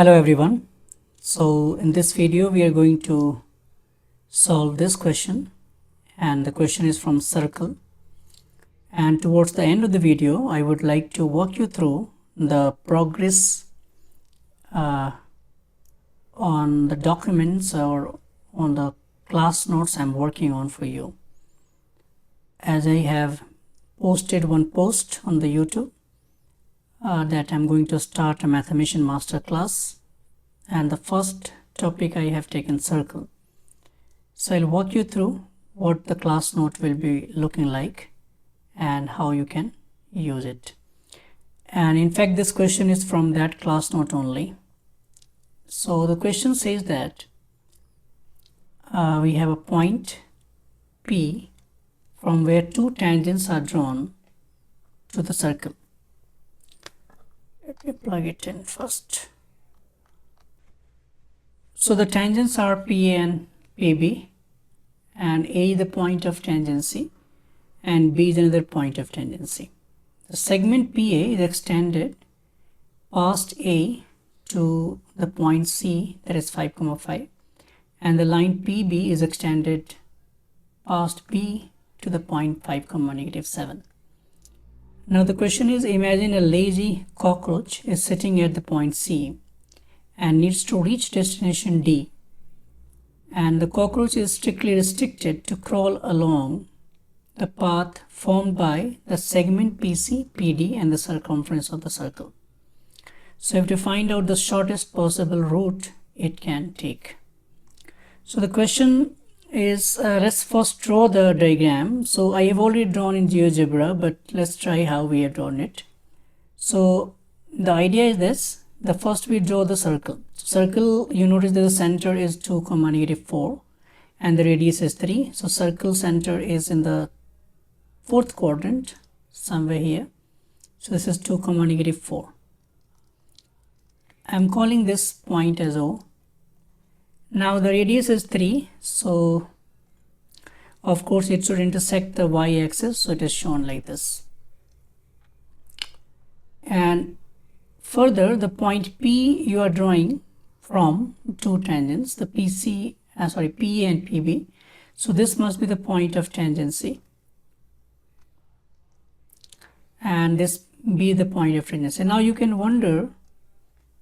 Hello everyone. So in this video we are going to solve this question, and the question is from circle, and towards the end of the video I would like to walk you through the progress on the documents or on the class notes I'm working on for you, as I have posted one post on the YouTube that I'm going to start a mathematician masterclass, and the first topic I have taken circle. So I'll walk you through what the class note will be looking like and how you can use it. And in fact this question is from that class note only. So the question says that we have a point P from where two tangents are drawn to the circle. Let me plug it in first. So the tangents are PA and PB, and A is the point of tangency and B is another point of tangency. The segment PA is extended past A to the point C, that is 5, 5, and the line PB is extended past B to the point 5, -7. Now the question is, imagine a lazy cockroach is sitting at the point C and needs to reach destination D, and the cockroach is strictly restricted to crawl along the path formed by the segment PC, PD and the circumference of the circle. So you have to find out the shortest possible route it can take. So the question is, let's first draw the diagram. So I have already drawn in GeoGebra, but let's try how we have drawn it. So the idea is this: the first we draw the circle. Circle, you notice that the center is 2, -4 and the radius is 3. So circle center is in the 4th quadrant, somewhere here. So this is 2, -4. I'm calling this point as O. Now the radius is 3, so of course it should intersect the y-axis, so it is shown like this. And further, the point P you are drawing from two tangents, the PA and PB. So this must be the point of tangency, and this be the point of tangency. Now you can wonder,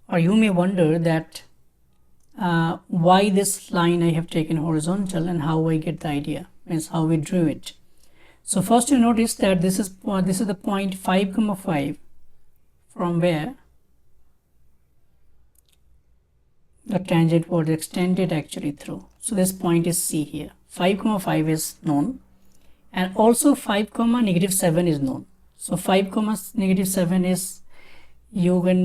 or you may wonder, that why this line I have taken horizontal and how I get the idea, means how we drew it. So first you notice that this is the point 5, 5 from where the tangent was extended actually through. So this point is C here. 5, 5 is known, and also 5, -7 is known. So 5, -7 is, you can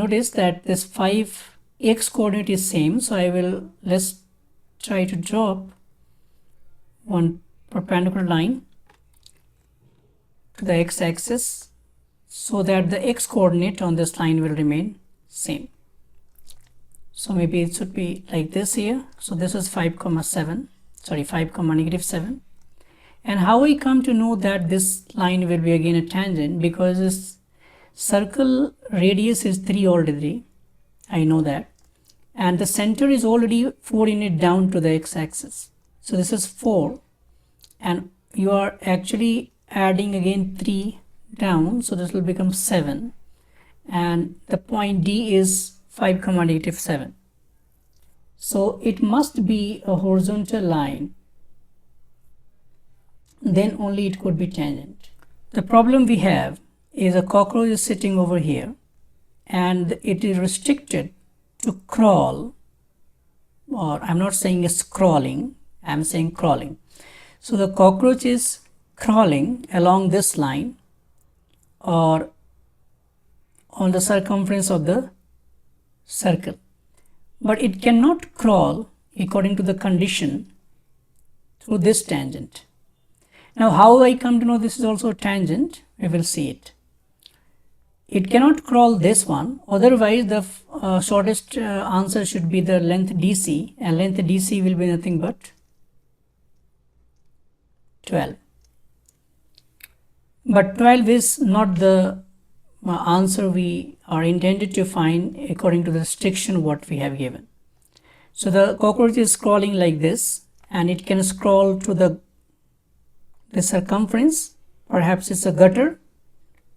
notice that this 5 x coordinate is same. So let's try to drop one perpendicular line to the x-axis so that the x coordinate on this line will remain same. So maybe it should be like this here. So this is 5, 7. And how I come to know that this line will be again a tangent? Because this circle radius is 3 already, I know that, and the center is already 4 unit down to the x-axis. So this is 4, and you are actually adding again 3 down, so this will become 7, and the point D is 5, -7. So it must be a horizontal line, then only it could be tangent. The problem we have is a cockroach is sitting over here and it is restricted to crawl, or I'm not saying it's crawling, I'm saying crawling. So the cockroach is crawling along this line or on the circumference of the circle, but it cannot crawl according to the condition through this tangent. Now how I come to know this is also a tangent, we will see it. It cannot crawl this one, otherwise the shortest answer should be the length DC, and length DC will be nothing but 12. But 12 is not the answer we are intended to find according to the restriction what we have given. So the cockroach is crawling like this, and it can scroll to the circumference. Perhaps it's a gutter,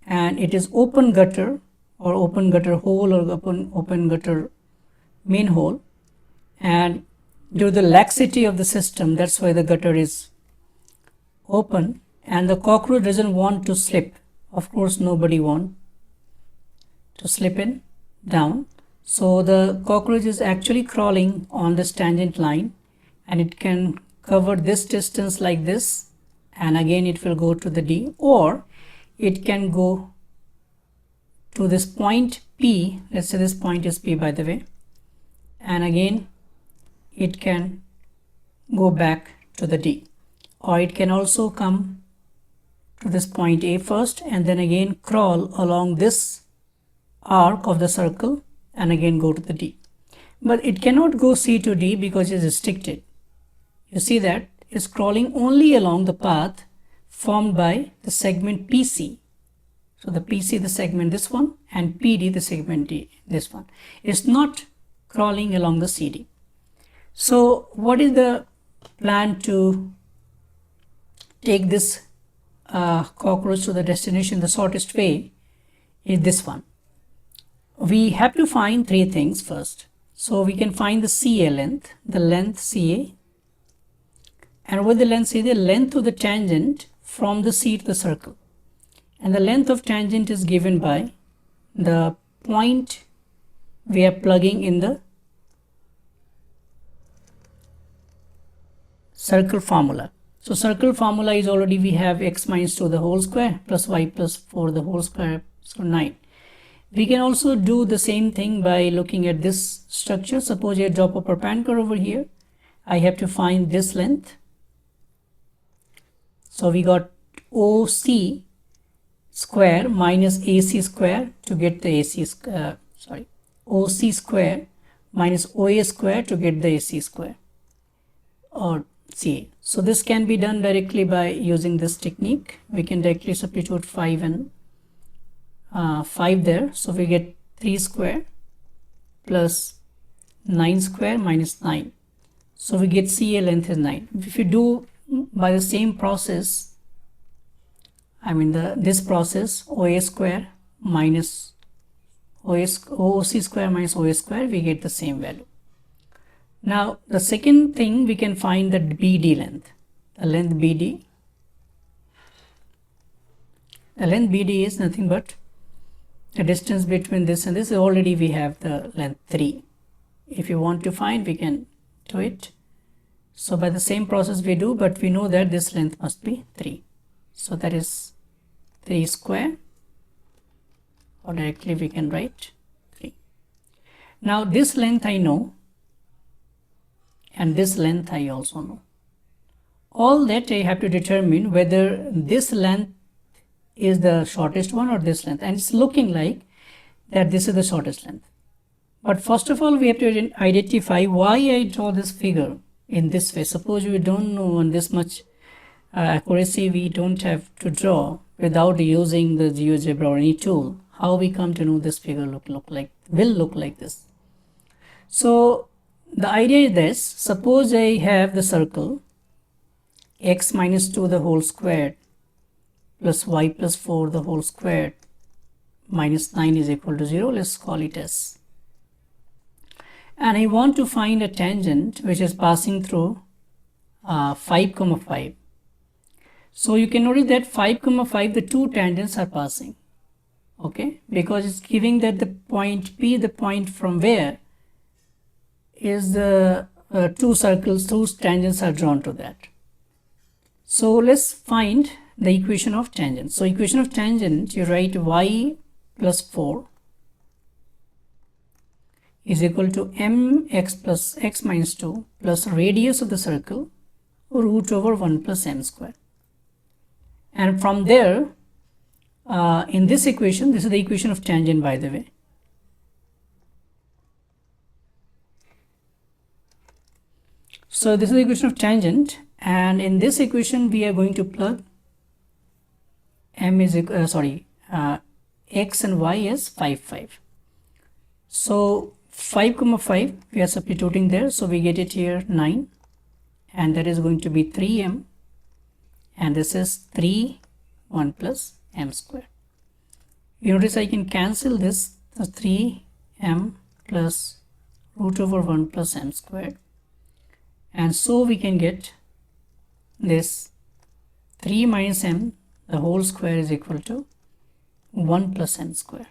and it is open gutter or open gutter hole or open gutter main hole, and due to the laxity of the system, that's why the gutter is open, and the cockroach doesn't want to slip. Of course, nobody wants to slip in down. So the cockroach is actually crawling on this tangent line, and it can cover this distance like this, and again it will go to the D, or it can go to this point P. Let's say this point is P, by the way, and again it can go back to the D, or it can also come to this point A first and then again crawl along this arc of the circle and again go to the D. But it cannot go C to D because it is restricted. You see that it's crawling only along the path formed by the segment PC. So the PC, the segment this one, and PD, the segment D, this one. It's not crawling along the CD. So what is the plan to take this cockroach to the destination? The shortest way is this one. We have to find three things first. So we can find the CA length, the length CA, and with the length CA, the length of the tangent from the C to the circle. And the length of tangent is given by the point we are plugging in the circle formula. So circle formula is already, we have x minus 2 the whole square plus y plus 4 the whole square, so 9. We can also do the same thing by looking at this structure. Suppose I drop a perpendicular over here. I have to find this length. So we got OC square minus AC square to get the OC square minus OA square to get the AC square, or CA. So this can be done directly by using this technique. We can directly substitute 5 and 5 there. So we get 3 square plus 9 square minus 9. So we get CA length is 9. If you do by the same process, this process, OA square minus OC square minus OA square, we get the same value. Now the second thing, we can find the BD length, the length BD. The length BD is nothing but the distance between this and this. Already we have the length 3. If you want to find, we can do it. So by the same process we do, but we know that this length must be 3. So that is 3 square, or directly we can write 3. Now this length I know, and this length I also know. All that I have to determine whether this length is the shortest one or this length, and it's looking like that this is the shortest length. But first of all, we have to identify why I draw this figure in this way. Suppose we don't know on this much accuracy, we don't have to draw without using the GeoGebra or any tool. How we come to know this figure will look like this. So the idea is this. Suppose I have the circle x minus 2 the whole squared plus y plus 4 the whole squared minus 9 is equal to 0. Let's call it S. And I want to find a tangent which is passing through 5, 5. So you can notice that 5, 5, the two tangents are passing. Okay, because it's giving that the point P, the point from where is the two circles, two tangents are drawn to that. So let's find the equation of tangent. So equation of tangent, you write y plus 4 is equal to mx plus x minus 2 plus radius of the circle root over 1 plus m square. And from there, in this equation, this is the equation of tangent, by the way. So this is the equation of tangent, and in this equation we are going to plug m is x and y is 5, 5. So 5, 5 we are substituting there, so we get it here 9, and that is going to be 3m, and this is 3 1 plus m square. You notice I can cancel this, the 3m plus root over 1 plus m squared, and so we can get this 3 minus m the whole square is equal to 1 plus m square,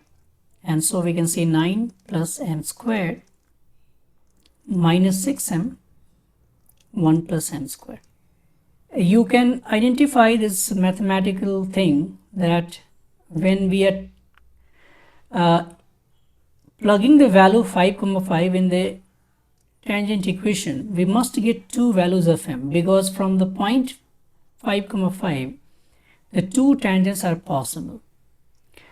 and so we can see 9 plus m squared minus 6m 1 plus m square. You can identify this mathematical thing that when we are plugging the value 5, 5 in the tangent equation, we must get two values of m, because from the point 5, 5 the two tangents are possible.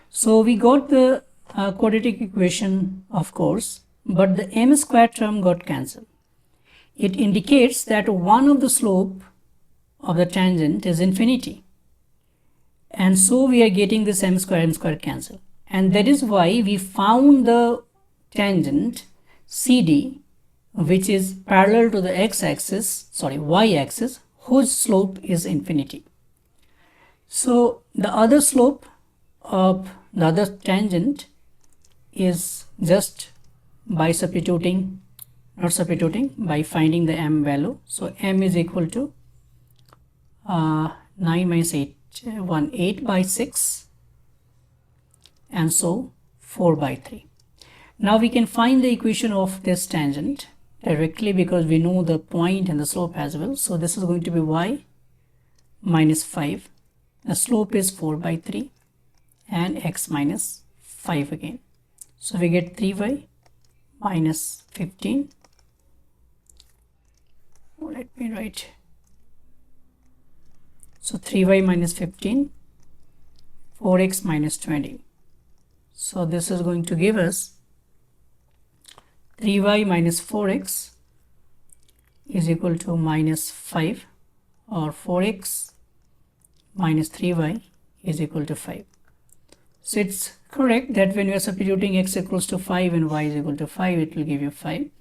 So we got the quadratic equation, of course, but the m square term got cancelled. It indicates that one of the slope of the tangent is infinity, and so we are getting this m square cancel, and that is why we found the tangent CD, which is parallel to the y-axis, whose slope is infinity. So the other slope of the other tangent is just by by finding the m value. So m is equal to 9 minus 8, 8 by 6, and so 4 by 3. Now we can find the equation of this tangent directly because we know the point and the slope as well. So this is going to be y minus 5. The slope is 4 by 3 and x minus 5 again. So we get 3y minus 15. Let me write. So 3y minus 15, 4x minus 20. So this is going to give us 3y minus 4x is equal to minus 5, or 4x minus 3y is equal to 5. So it's correct that when you are substituting x equals to 5 and y is equal to 5, it will give you 5.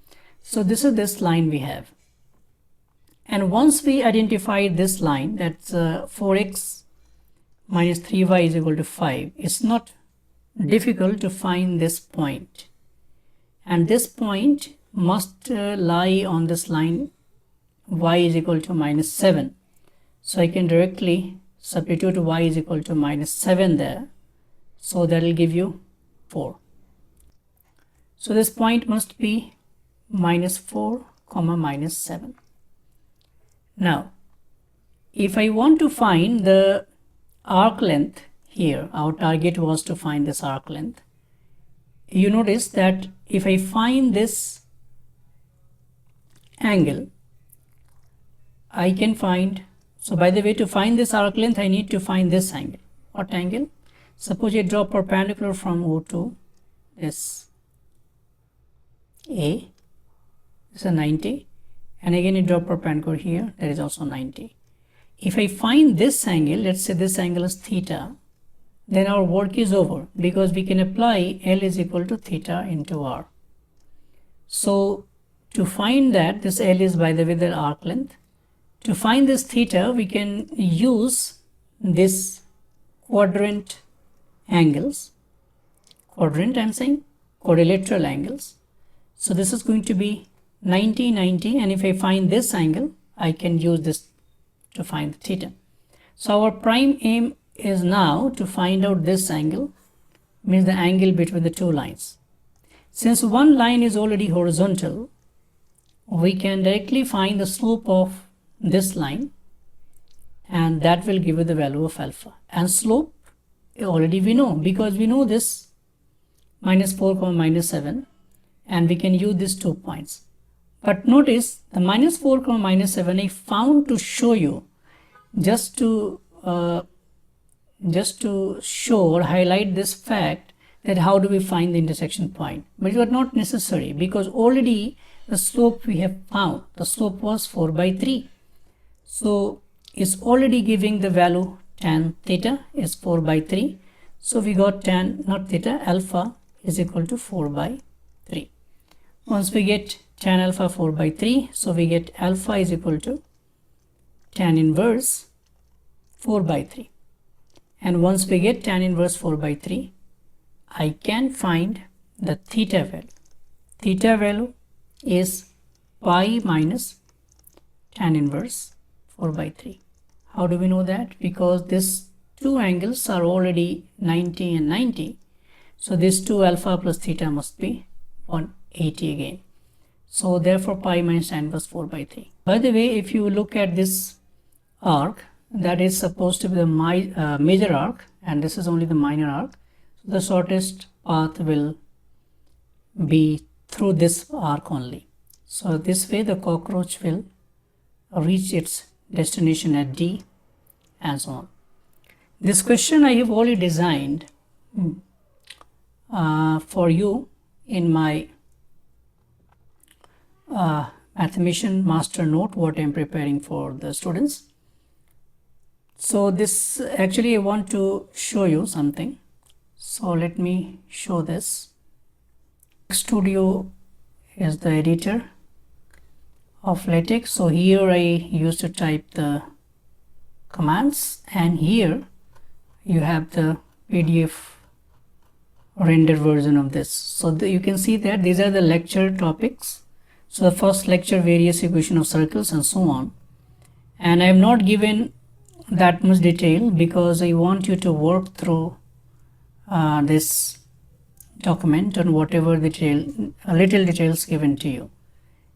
So this is this line we have. And once we identify this line, that's 4x minus 3y is equal to 5, it's not difficult to find this point. And this point must lie on this line y is equal to minus 7. So I can directly substitute y is equal to minus 7 there. So that will give you 4. So this point must be minus 4, minus 7. Now, if I want to find the arc length here, our target was to find this arc length. You notice that if I find this angle, I can find, so by the way, to find this arc length, I need to find this angle. What angle? Suppose I draw perpendicular from O to this A, this is 90, and again I draw perpendicular here, that is also 90. If I find this angle, let's say this angle is theta, then our work is over because we can apply L is equal to theta into R. So to find that, this L is by the way the arc length. To find this theta, we can use this quadrant angles. Quadrant, I'm saying quadrilateral angles. So this is going to be 90, 90, and if I find this angle, I can use this to find the theta. So our prime aim is now to find out this angle, means the angle between the two lines. Since one line is already horizontal, we can directly find the slope of this line, and that will give you the value of alpha. And slope already we know, because we know this minus 4, minus 7, and we can use these 2 points. But notice the minus 4, minus 7 I found to show you, just to show or highlight this fact that how do we find the intersection point. But it was not necessary because already the slope we have found, the slope was 4 by 3. So it's already giving the value tan theta is 4 by 3. So we got tan, not theta, alpha is equal to 4 by 3. Once we get tan alpha 4 by 3, so we get alpha is equal to tan inverse 4 by 3. And once we get tan inverse 4 by 3, I can find the theta value. Theta value is pi minus tan inverse 4 by 3. How do we know that? Because these two angles are already 90 and 90. So this 2 alpha plus theta must be 180 again. So therefore pi minus tan inverse 4 by 3. By the way, if you look at this arc, that is supposed to be the major arc, and this is only the minor arc. So the shortest path will be through this arc only. So this way the cockroach will reach its destination at D and so on. This question I have already designed for you in my mathematician master note, what I am preparing for the students. So this actually I want to show you something. So let me show this. Studio is the editor of LaTeX. So here I used to type the commands, and here you have the PDF rendered version of this. So you can see that these are the lecture topics. So the first lecture, various equation of circles and so on. And I have not given that much detail because I want you to work through this document on whatever little details given to you.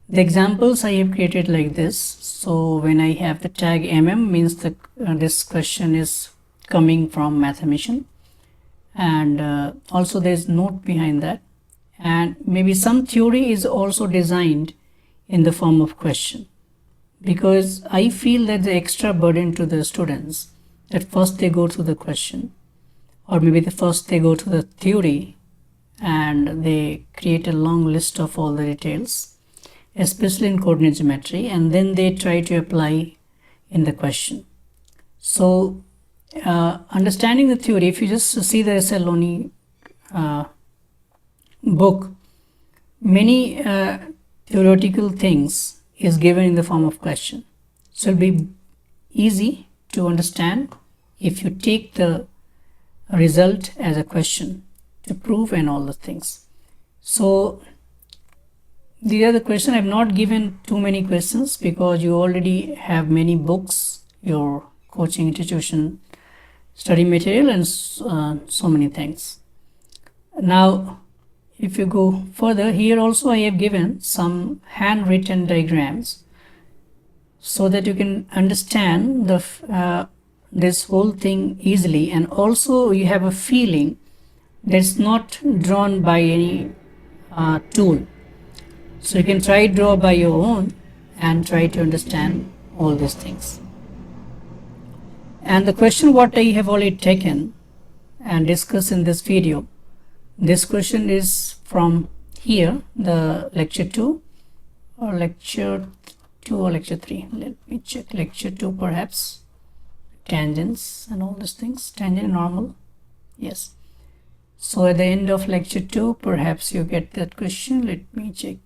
The examples I have created like this. So when I have the tag means the this question is coming from mathematician, and also there is note behind that, and maybe some theory is also designed in the form of question, because I feel that the extra burden to the students that first they go through the question, or maybe the first they go to the theory and they create a long list of all the details, especially in coordinate geometry, and then they try to apply in the question. So understanding the theory, if you just see the Saloni book, many theoretical things is given in the form of question. So it'll be easy to understand if you take the result as a question to prove and all the things. So the other question, I have not given too many questions because you already have many books, your coaching institution study material, and so many things. Now if you go further, here also I have given some handwritten diagrams so that you can understand the this whole thing easily, and also you have a feeling that's not drawn by any tool. So you can try to draw by your own and try to understand all these things. And the question what I have already taken and discussed in this video, this question is from here, the lecture 2 or lecture 2 or lecture 3. Let me check. Lecture 2 perhaps. Tangents and all these things. Tangent normal. Yes. So at the end of lecture 2 perhaps you get that question. Let me check.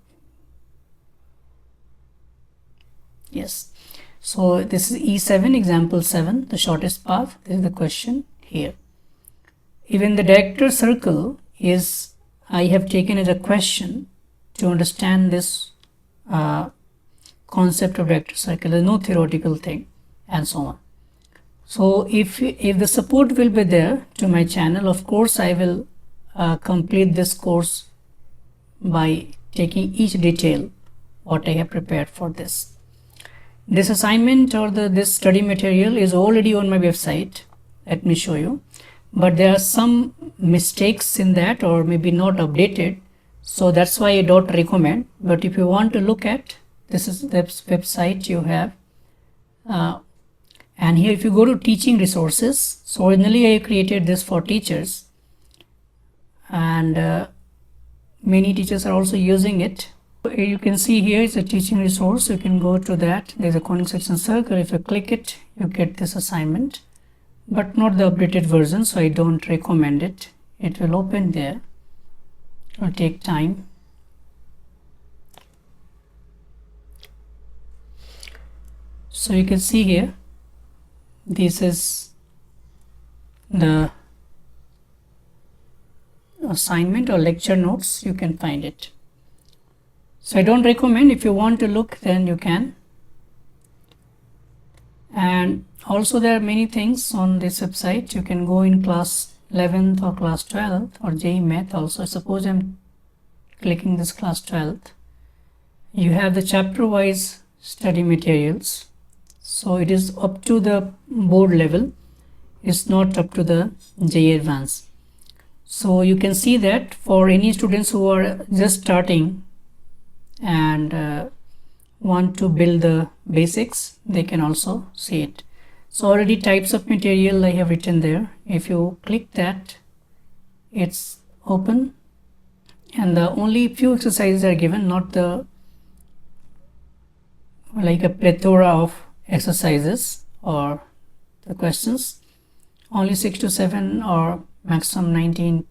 Yes. So this is E7, example 7, the shortest path. This is the question here. Even the director circle is, I have taken as a question to understand this concept of director circle. There is no theoretical thing and so on. So if the support will be there to my channel, of course I will complete this course by taking each detail what I have prepared for this. This assignment or this study material is already on my website. Let me show you. But there are some mistakes in that, or maybe not updated. So that's why I don't recommend. But if you want to look at, this is the website you have. And here if you go to teaching resources, so originally I created this for teachers. And many teachers are also using it. You can see here is a teaching resource. You can go to that. There's a conic section circle. If you click it, you get this assignment but not the updated version, so I don't recommend it. It will open there. It will take time. So you can see here, this is the assignment or lecture notes. You can find it. So I don't recommend. If you want to look, then you can. And also there are many things on this website. You can go in class 11th or class 12th or JEE Math also. Suppose I'm clicking this class 12th. You have the chapter wise study materials. So it is up to the board level. It's not up to the JEE Advanced. So you can see that for any students who are just starting and want to build the basics, they can also see it. So already types of material I have written there. If you click that, it's open, and the only few exercises are given, not the like a plethora of exercises or the questions. Only 6 to 7 or maximum 19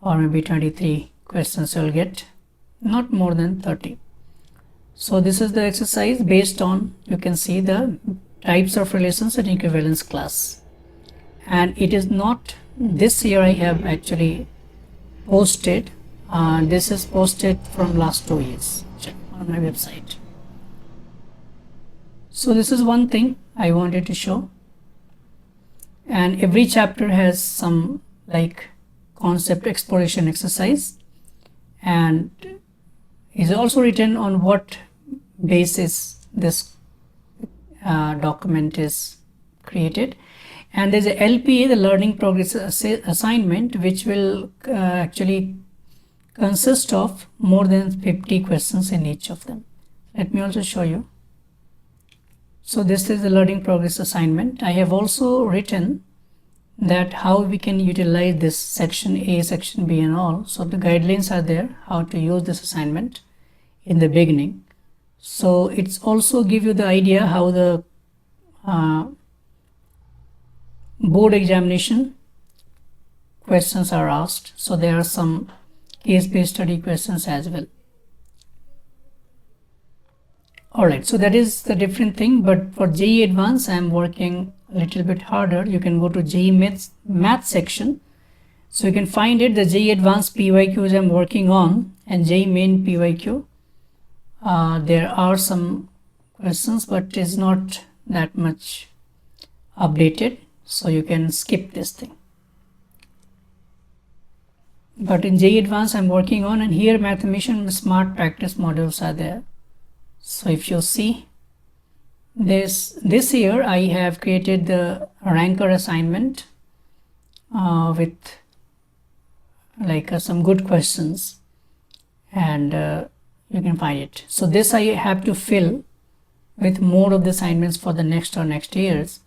or maybe 23 questions you'll get, not more than 30. So this is the exercise based on, you can see the types of relations and equivalence class. And it is not this year I have actually posted. This is posted from last 2 years on my website. So this is one thing I wanted to show. And every chapter has some like concept exploration exercise, and is also written on what basis this document is created. And there's a LPA, the learning progress assignment, which will actually consist of more than 50 questions in each of them. Let me also show you. So this is the learning progress assignment. I have also written that how we can utilize this section A, section B and all. So the guidelines are there, how to use this assignment in the beginning. So it's also give you the idea how the board examination questions are asked. So there are some case-based study questions as well. Alright, so that is the different thing, but for JEE Advanced I am working a little bit harder. You can go to JEE Math section. So you can find it, the JEE Advanced PYQs I am working on and JEE Main PYQ. There are some questions, but it is not that much updated, so you can skip this thing. But in JEE Advanced I'm working on, and here Mathematician Smart Practice modules are there. So if you see this year I have created the ranker assignment with like some good questions, and you can find it. So this I have to fill with more of the assignments for the next years.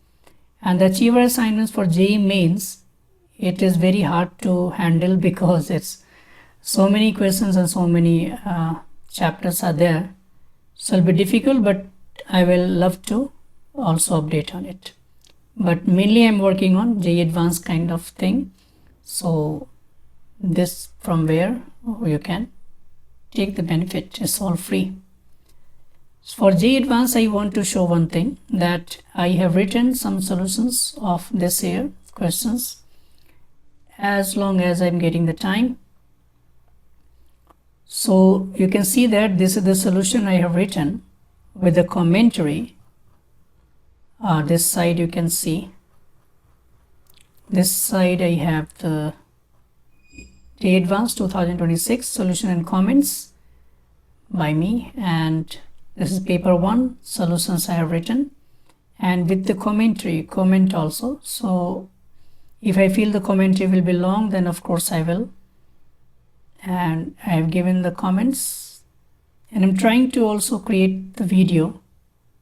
And the achiever assignments for JEE Mains, it is very hard to handle because it's so many questions and so many chapters are there. So it'll be difficult, but I will love to also update on it. But mainly I'm working on JEE Advanced kind of thing. So this from where you can take the benefit, it's all free. For JEE Advanced I want to show one thing, that I have written some solutions of this year questions as long as I'm getting the time. So you can see that this is the solution I have written with the commentary. This side you can see. This side I have the JEE Advanced 2026 solution and comments by me, and this is paper 1 solutions I have written, and with the commentary, comment also. So if I feel the commentary will be long, then of course I will. And I have given the comments, and I'm trying to also create the video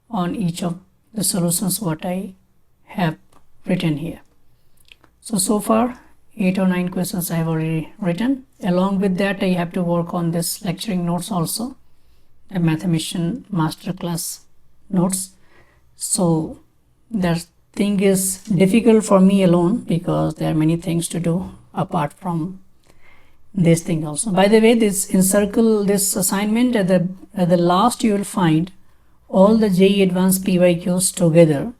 on each of the solutions what I have written here. So far 8 or 9 questions I have already written. Along with that I have to work on this lecturing notes also, the Mathematician Masterclass notes. So there's thing is difficult for me alone because there are many things to do apart from this thing also. By the way, this encircle this assignment at the last you will find all the JEE Advanced PYQs together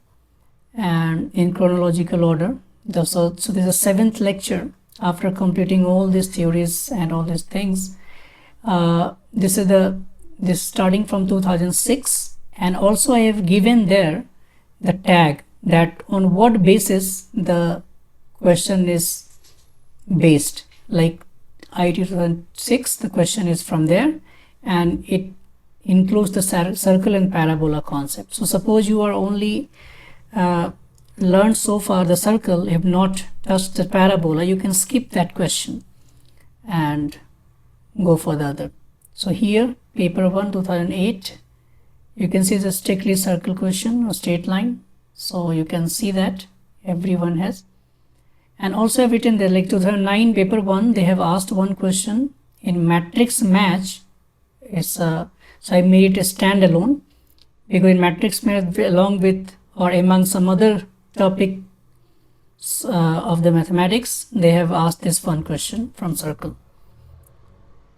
and in chronological order. So this is the 7th lecture after completing all these theories and all these things. This starting from 2006, and also I have given there the tag that on what basis the question is based. Like IIT 2006, the question is from there, and it includes the circle and parabola concept. So suppose you are only learned so far the circle, have not touched the parabola, you can skip that question and go for the other. So here, paper 1 2008, you can see the strictly circle question or straight line. So you can see that everyone has. And also I've written there, like 2009 paper 1, they have asked one question in matrix match. So I made it a standalone, because in matrix match, along with or among some other topics of the mathematics, they have asked this one question from circle.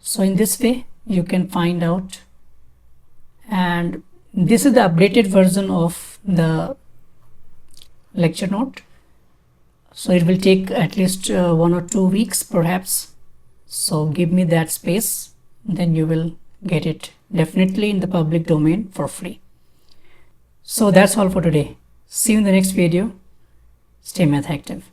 So in this way you can find out, and this is the updated version of the lecture note. So it will take at least 1 or 2 weeks perhaps. So give me that space, then you will get it definitely in the public domain for free. So that's all for today. See you in the next video. Stay math active.